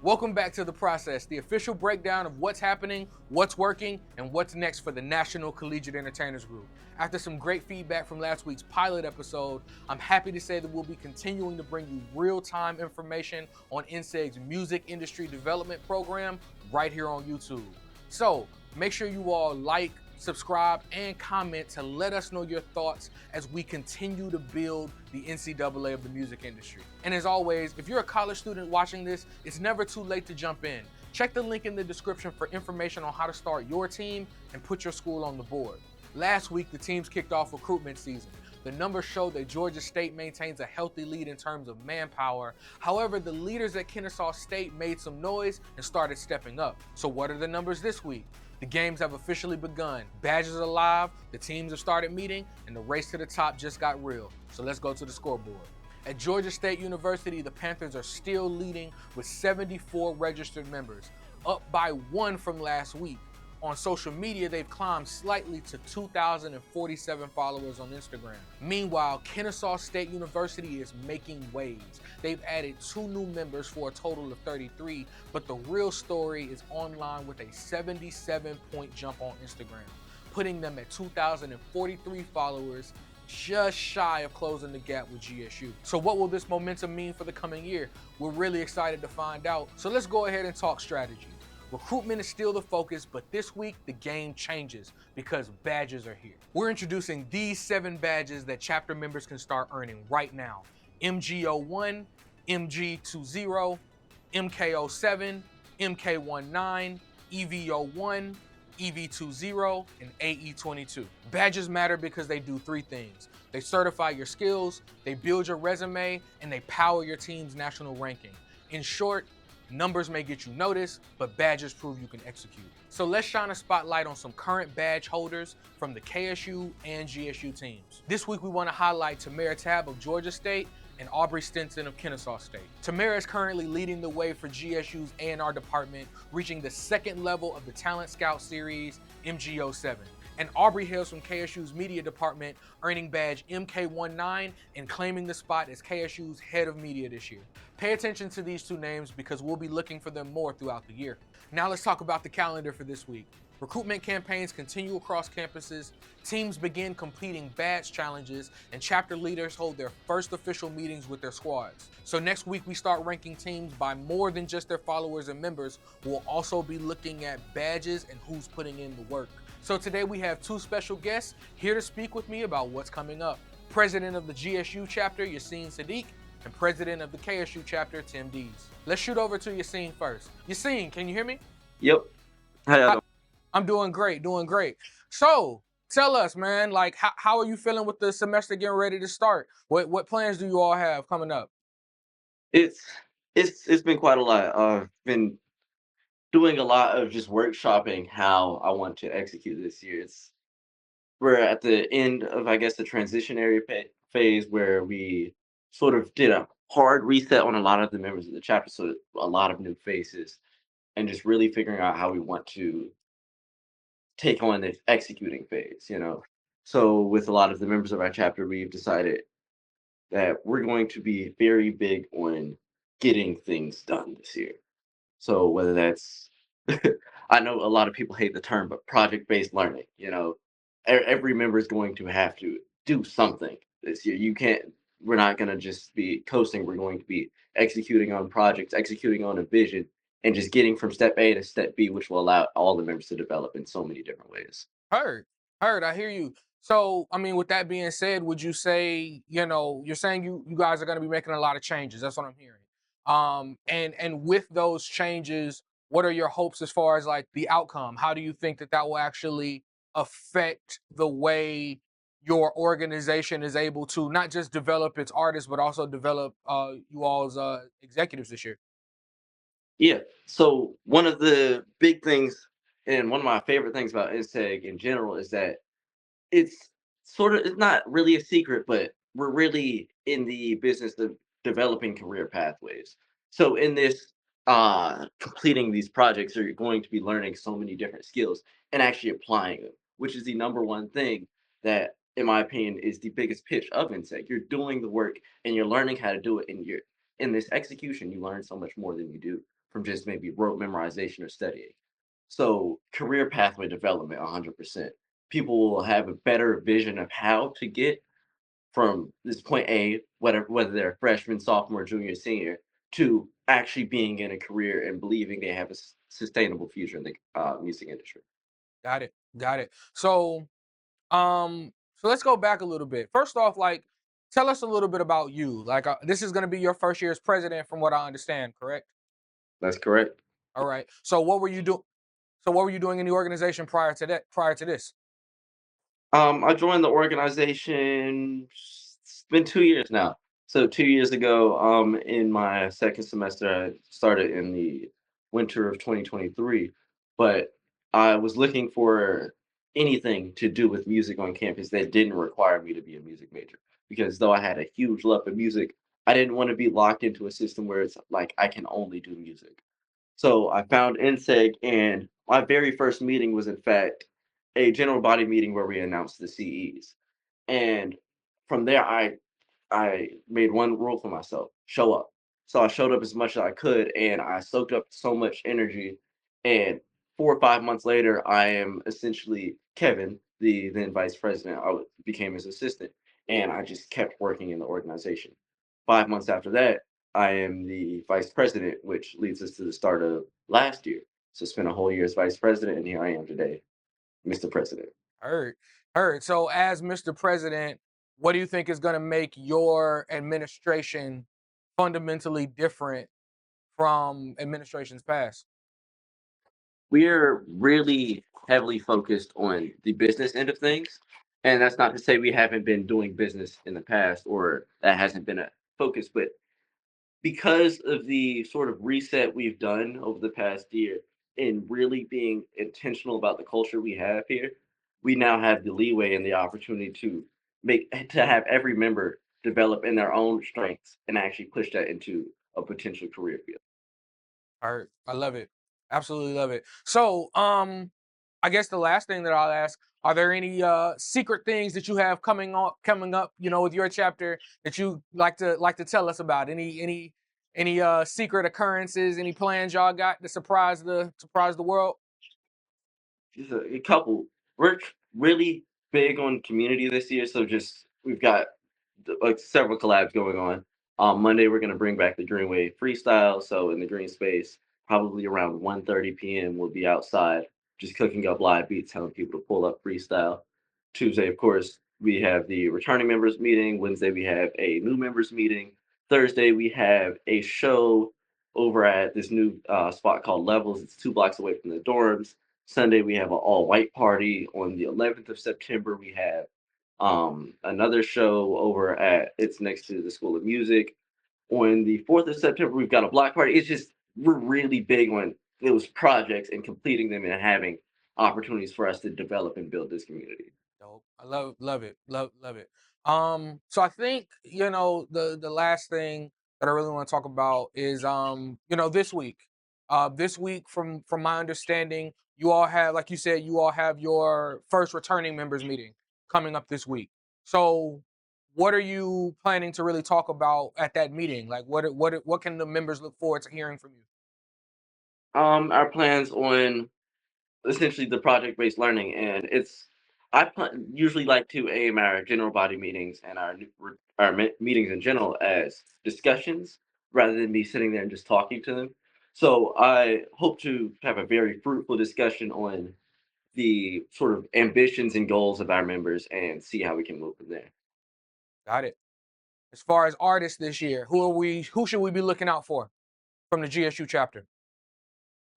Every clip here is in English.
Welcome back to The Process, the official breakdown of what's happening, what's working, and what's next for the National Collegiate Entertainers Group. After some great feedback from last week's pilot episode, I'm happy to say that we'll be continuing to bring you real-time information on NCEG's music industry development program right here on YouTube. So make sure you all like, subscribe, and comment to let us know your thoughts as we continue to build the NCAA of the music industry. And as always, if you're a college student watching this, it's never too late to jump in. Check the link in the description for information on how to start your team and put your school on the board. Last week, the teams kicked off recruitment season. The numbers show that Georgia State maintains a healthy lead in terms of manpower. However, the leaders at Kennesaw State made some noise and started stepping up. So what are the numbers this week? The games have officially begun. Badges are live, the teams have started meeting, and the race to the top just got real. So let's go to the scoreboard. At Georgia State University, the Panthers are still leading with 74 registered members, up by 1 from last week. On social media, they've climbed slightly to 2,047 followers on Instagram. Meanwhile, Kennesaw State University is making waves. They've added 2 new members for a total of 33, but the real story is online with a 77-point jump on Instagram, putting them at 2,043 followers, just shy of closing the gap with GSU. So what will this momentum mean for the coming year? We're really excited to find out. So let's go ahead and talk strategy. Recruitment is still the focus, but this week the game changes because badges are here. We're introducing these 7 badges that chapter members can start earning right now: MG01, MG20, MK07, MK19, EV01, EV20, and AE22. Badges matter because they do 3 things. They certify your skills, they build your resume, and they power your team's national ranking. In short, numbers may get you noticed, but badges prove you can execute. So let's shine a spotlight on some current badge holders from the KSU and GSU teams. This week we want to highlight Tamara Tabb of Georgia State and Aubrey Stenson of Kennesaw State. Tamara is currently leading the way for GSU's A&R department, reaching the 2nd level of the Talent Scout Series, MG07. And Aubrey hails from KSU's media department, earning badge MK19 and claiming the spot as KSU's head of media this year. Pay attention to these 2 names because we'll be looking for them more throughout the year. Now let's talk about the calendar for this week. Recruitment campaigns continue across campuses, teams begin completing badge challenges, and chapter leaders hold their first official meetings with their squads. So next week we start ranking teams by more than just their followers and members. We'll also be looking at badges and who's putting in the work. So today we have 2 special guests here to speak with me about what's coming up. President of the GSU chapter, Yaseen Siddeeq, and President of the KSU chapter, Deas. Let's shoot over to Yaseen first. Yaseen, can you hear me? Yep. How y'all doing? I'm doing great, doing great. So tell us, man, like how are you feeling with the semester getting ready to start? What plans do you all have coming up? It's been quite a lot. I've been doing a lot of just workshopping how I want to execute this year. We're at the end of, I guess, the transitionary phase where we sort of did a hard reset on a lot of the members of the chapter, so a lot of new faces, and just really figuring out how we want to take on this executing phase. So with a lot of the members of our chapter, we've decided that we're going to be very big on getting things done this year. So whether that's, I know a lot of people hate the term, but project-based learning, every member is going to have to do something this year. We're not going to just be coasting. We're going to be executing on projects, executing on a vision, and just getting from step A to step B, which will allow all the members to develop in so many different ways. Heard, I hear you. So, I mean, with that being said, would you say, you're saying you guys are going to be making a lot of changes. That's what I'm hearing. And with those changes, what are your hopes as far as like the outcome? How do you think that will actually affect the way your organization is able to not just develop its artists, but also develop you all's executives this year? Yeah. So one of the big things and one of my favorite things about NCEG in general is that it's it's not really a secret, but we're really in the business of developing career pathways. So in this completing these projects, you're going to be learning so many different skills and actually applying them, which is the number one thing that, in my opinion, is the biggest pitch of NCEG. You're doing the work and you're learning how to do it, and you're in this execution, you learn so much more than you do from just maybe rote memorization or studying. So career pathway development, 100%. People will have a better vision of how to get from this point A, whether they're a freshman, sophomore, junior, senior, to actually being in a career and believing they have a sustainable future in the music industry. Got it. Got it. So let's go back a little bit. First off, like, tell us a little bit about you. Like, this is going to be your first year as president, from what I understand, correct? That's correct. All right. So what were you doing? So what were you doing in the organization prior to that? Prior to this? I joined the organization. It's been 2 years now. So 2 years ago, in my second semester, I started in the winter of 2023. But I was looking for anything to do with music on campus that didn't require me to be a music major. Because though I had a huge love for music, I didn't want to be locked into a system where it's like I can only do music. So I found NCEG, and my very first meeting was, in fact, a general body meeting where we announced the CEs. And from there, I made one rule for myself: show up. So I showed up as much as I could, and I soaked up so much energy. And 4 or 5 months later, I am essentially Kevin, the then vice president. Became his assistant, and I just kept working in the organization. 5 months after that, I am the vice president, which leads us to the start of last year. So spent a whole year as vice president, and here I am today, Mr. President. Heard. Heard. So as Mr. President, what do you think is going to make your administration fundamentally different from administrations past? We're really heavily focused on the business end of things. And that's not to say we haven't been doing business in the past or that hasn't been a focus, but because of the sort of reset we've done over the past year in really being intentional about the culture we have here, we now have the leeway and the opportunity to have every member develop in their own strengths and actually push that into a potential career field. Heard. I love it. Absolutely love it. So, I guess the last thing that I'll ask: are there any secret things that you have coming up? You know, with your chapter that you like to tell us about? Any secret occurrences? Any plans y'all got to surprise the world? Just a couple. We're really big on community this year, so just we've got like several collabs going on. On Monday, we're gonna bring back the Greenway Freestyle. So in the green space, probably around 1:30 p.m. we'll be outside just cooking up live beats, telling people to pull up freestyle. Tuesday, of course, we have the returning members meeting. Wednesday, we have a new members meeting. Thursday, we have a show over at this new spot called Levels. It's 2 blocks away from the dorms. Sunday, we have an all white party. On the 11th of September, we have another show over at it's next to the School of Music. On the 4th of September, we've got a block party. It's just we're really big on those projects and completing them and having opportunities for us to develop and build this community. Dope. I love it. Love it. So I think, the last thing that I really want to talk about is this week. This week, from my understanding, you all have, like you said, you all have your first returning members meeting coming up this week. So what are you planning to really talk about at that meeting? Like, what can the members look forward to hearing from you? Our plans on essentially the project-based learning, and usually like to aim our general body meetings and our meetings in general as discussions rather than me sitting there and just talking to them. So I hope to have a very fruitful discussion on the sort of ambitions and goals of our members and see how we can move from there. Got it. As far as artists this year, who should we be looking out for from the GSU chapter?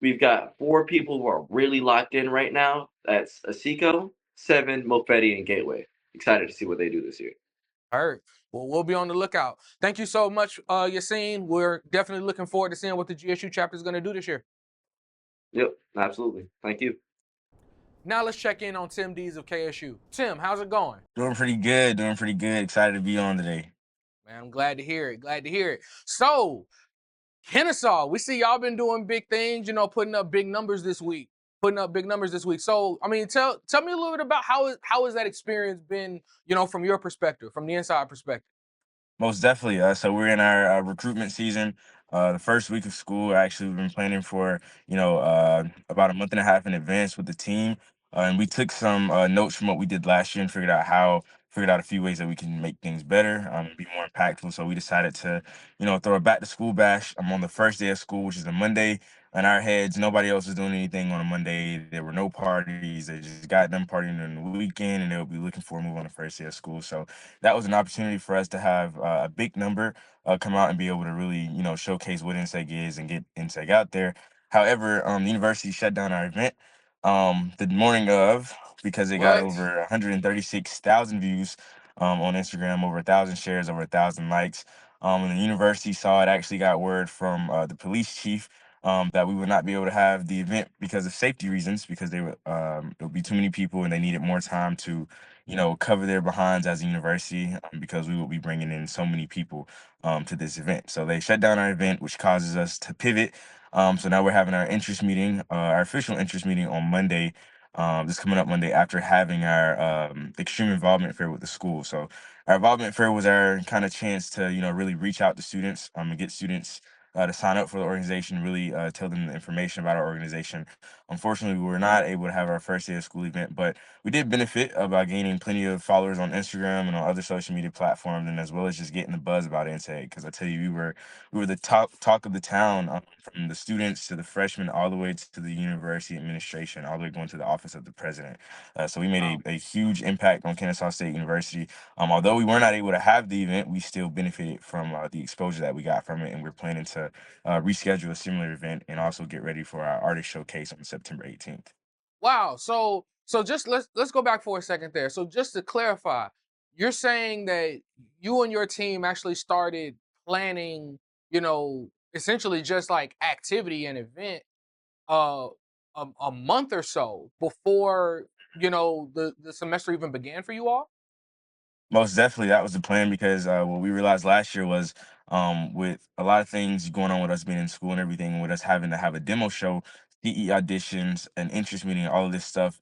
We've got 4 people who are really locked in right now. That's Asiko, Seven, Mofetti, and Gateway. Excited to see what they do this year. Heard. Well, we'll be on the lookout. Thank you so much, Yaseen. We're definitely looking forward to seeing what the GSU chapter is going to do this year. Yep, absolutely. Thank you. Now let's check in on Tim Deas of KSU. Tim, how's it going? Doing pretty good. Doing pretty good. Excited to be on today. Man, I'm glad to hear it. Glad to hear it. So, Kennesaw, we see y'all been doing big things, putting up big numbers this week. Putting up big numbers this week. So, I mean, tell me a little bit about how has that experience been, from your perspective, from the inside perspective. Most definitely. So we're in our recruitment season. The first week of school, actually, we've been planning for about a month and a half in advance with the team, and we took some notes from what we did last year and figured out a few ways that we can make things better, be more impactful. So we decided to, throw a back to school bash. I'm on the first day of school, which is a Monday. In our heads, nobody else was doing anything on a Monday. There were no parties. They just got them partying during the weekend, and they'll be looking for a move on the first day of school. So that was an opportunity for us to have a big number come out and be able to really, showcase what NSEG is and get NSEG out there. However, the university shut down our event the morning of because it got What? over 136,000 views on Instagram, over 1,000 shares, over 1,000 likes. And the university saw it, actually got word from the police chief that we would not be able to have the event because of safety reasons, because it would be too many people and they needed more time to cover their behinds as a university because we will be bringing in so many people to this event. So they shut down our event, which causes us to pivot. So now we're having our interest meeting, our official interest meeting on Monday. This coming up Monday after having our extreme involvement fair with the school. So our involvement fair was our kind of chance to really reach out to students and get students to sign up for the organization, really tell them the information about our organization. Unfortunately, we were not able to have our first day of school event, but we did benefit by gaining plenty of followers on Instagram and on other social media platforms, and as well as just getting the buzz about Intake. Because I tell you, we were the top talk of the town, from the students to the freshmen, all the way to the university administration, all the way going to the office of the president. So we made Wow. a huge impact on Kennesaw State University. Although we were not able to have the event, we still benefited from the exposure that we got from it, and we're planning to reschedule a similar event and also get ready for our artist showcase on September 18th. Wow. So just let's go back for a second there. So just to clarify, you're saying that you and your team actually started planning, essentially just like activity and event uh a month or so before, the semester even began for you all? Most definitely, that was the plan because what we realized last year was with a lot of things going on with us being in school and everything, with us having to have a demo show, CE auditions, an interest meeting, all of this stuff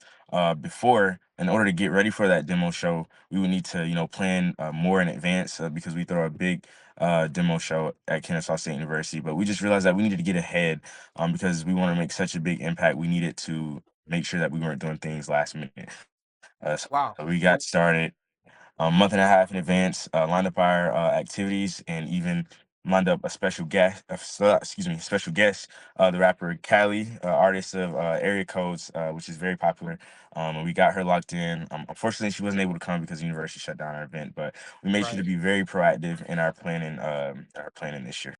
before, in order to get ready for that demo show, we would need to, plan more in advance because we throw a big demo show at Kennesaw State University. But we just realized that we needed to get ahead because we want to make such a big impact. We needed to make sure that we weren't doing things last minute. So Wow. we got started a month and a half in advance, lined up our activities, and even lined up a special guest, the rapper Cali, artist of Area Codes, which is very popular. And we got her locked in. Unfortunately, she wasn't able to come because the university shut down our event, but we made sure Right. to be very proactive in our planning this year.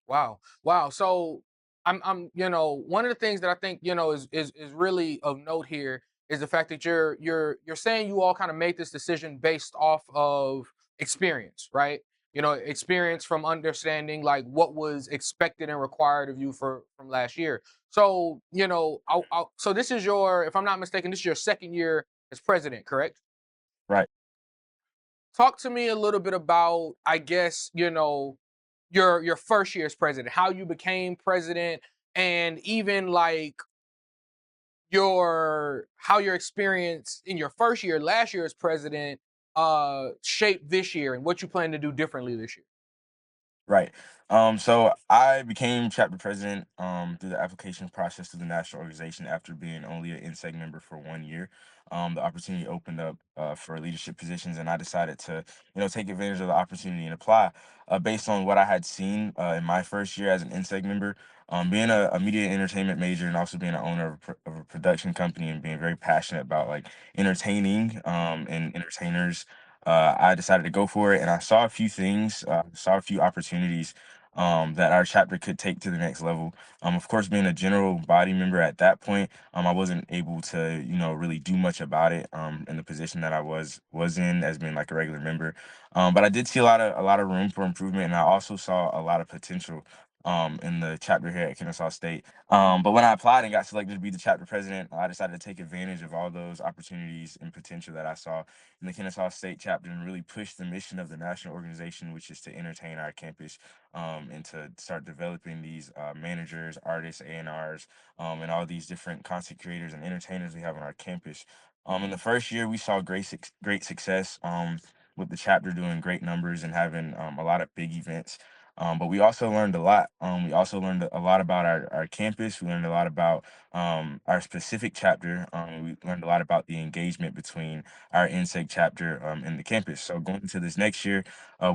Wow. Wow. So I'm one of the things that I think, is really of note here is the fact that you're saying you all kind of made this decision based off of experience, right? Experience from understanding like what was expected and required of you from last year. So, so this is your, if I'm not mistaken, this is your second year as president, correct? Right. Talk to me a little bit about, I guess, your first year as president, how you became president, and even like your experience in your first year last year as president shaped this year and what you plan to do differently this year. Right. So I became chapter president through the application process to the national organization after being only an NSEG member for 1 year. The opportunity opened up for leadership positions, and I decided to, take advantage of the opportunity and apply based on what I had seen in my first year as an NSEG member. Being a media and entertainment major and also being an owner of a production company and being very passionate about like entertaining and entertainers, I decided to go for it, and I saw a few things, saw a few opportunities that our chapter could take to the next level. Of course, being a general body member at that point, I wasn't able to, really do much about it in the position that I was in as being like a regular member. But I did see a lot of room for improvement, and I also saw a lot of potential. In the chapter here at Kennesaw State. But when I applied and got selected to be the chapter president, I decided to take advantage of all those opportunities and potential that I saw in the Kennesaw State chapter and really push the mission of the national organization, which is to entertain our campus and to start developing these managers, artists, A&Rs, and all these different content creators and entertainers we have on our campus. In the first year, we saw great success. with the chapter doing great numbers and having a lot of big events. But we also learned a lot. We also learned a lot about our campus. We learned a lot about our specific chapter. We learned a lot about the engagement between our NCEG chapter and the campus. So going into this next year,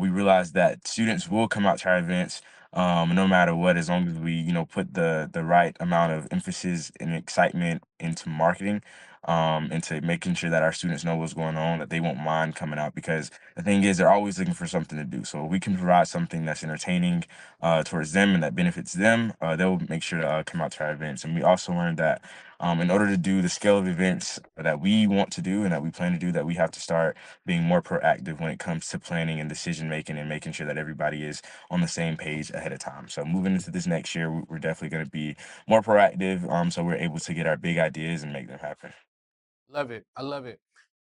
we realized that students will come out to our events no matter what, as long as we, put the right amount of emphasis and excitement into marketing, into making sure that our students know what's going on, that they won't mind coming out, because the thing is, they're always looking for something to do. So if we can provide something that's entertaining towards them and that benefits them, they'll make sure to come out to our events. And we also learned that in order to do the scale of events that we want to do and that we plan to do, that we have to start being more proactive when it comes to planning and decision making and making sure that everybody is on the same page ahead of time. So moving into this next year, we're definitely going to be more proactive, so we're able to get our big ideas and make them happen. Love it. I love it.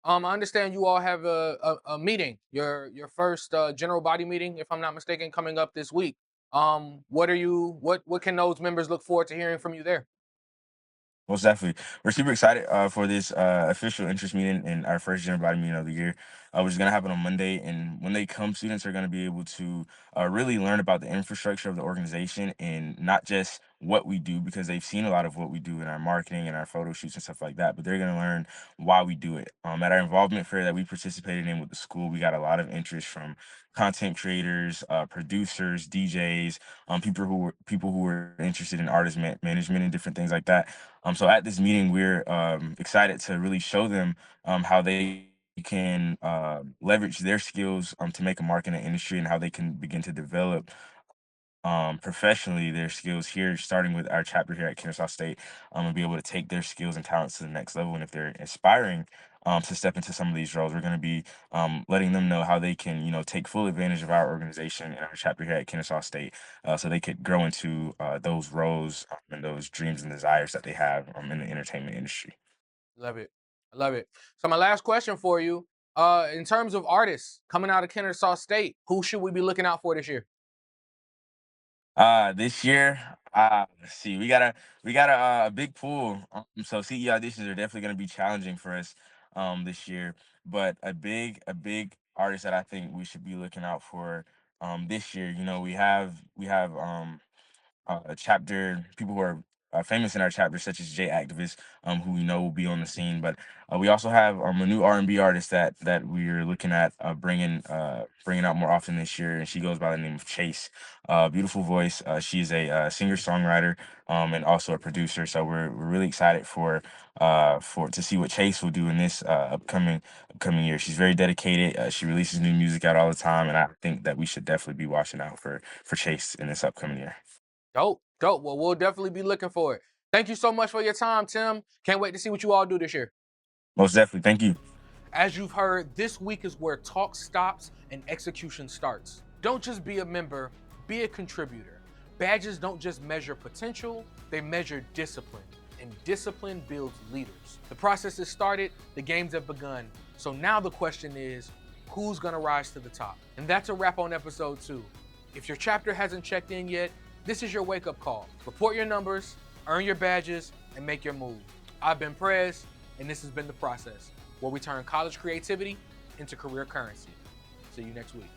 I understand you all have a meeting, your first general body meeting, if I'm not mistaken, coming up this week. What can those members look forward to hearing from you there? Most definitely. We're super excited for this official interest meeting and our first general body meeting of the year, which is going to happen on Monday. And when they come, students are going to be able to really learn about the infrastructure of the organization and not just what we do, because they've seen a lot of what we do in our marketing and our photo shoots and stuff like that, but they're going to learn why we do it. At our involvement fair that we participated in with the school, we got a lot of interest from content creators, producers, DJs, people who were interested in artist management and different things like that. So at this meeting, we're excited to really show them how they can leverage their skills to make a mark in the industry, and how they can begin to develop professionally their skills here, starting with our chapter here at Kennesaw State, and be able to take their skills and talents to the next level. And if they're aspiring to step into some of these roles, we're going to be letting them know how they can, take full advantage of our organization and our chapter here at Kennesaw State, so they could grow into those roles and those dreams and desires that they have in the entertainment industry. Love it. I love it. So my last question for you, in terms of artists coming out of Kennesaw State, who should we be looking out for this year? This year, let's see, we got a big pool. So CE auditions are definitely going to be challenging for us this year. But a big artist that I think we should be looking out for this year. We have a chapter people who are famous in our chapter, such as J Activists, who we know will be on the scene. But we also have a new R&B artist that we're looking at bringing out more often this year, and she goes by the name of Chase. Beautiful voice. She's a singer songwriter and also a producer. So we're really excited for to see what Chase will do in this upcoming year. She's very dedicated. She releases new music out all the time, and I think that we should definitely be watching out for Chase in this upcoming year. Dope, dope. Well, we'll definitely be looking for it. Thank you so much for your time, Tim. Can't wait to see what you all do this year. Most definitely. Thank you. As you've heard, this week is where talk stops and execution starts. Don't just be a member, be a contributor. Badges don't just measure potential, they measure discipline, and discipline builds leaders. The process has started, the games have begun. So now the question is, who's gonna rise to the top? And that's a wrap on episode 2. If your chapter hasn't checked in yet, this is your wake-up call. Report your numbers, earn your badges, and make your move. I've been Prez, and this has been The Process, where we turn college creativity into career currency. See you next week.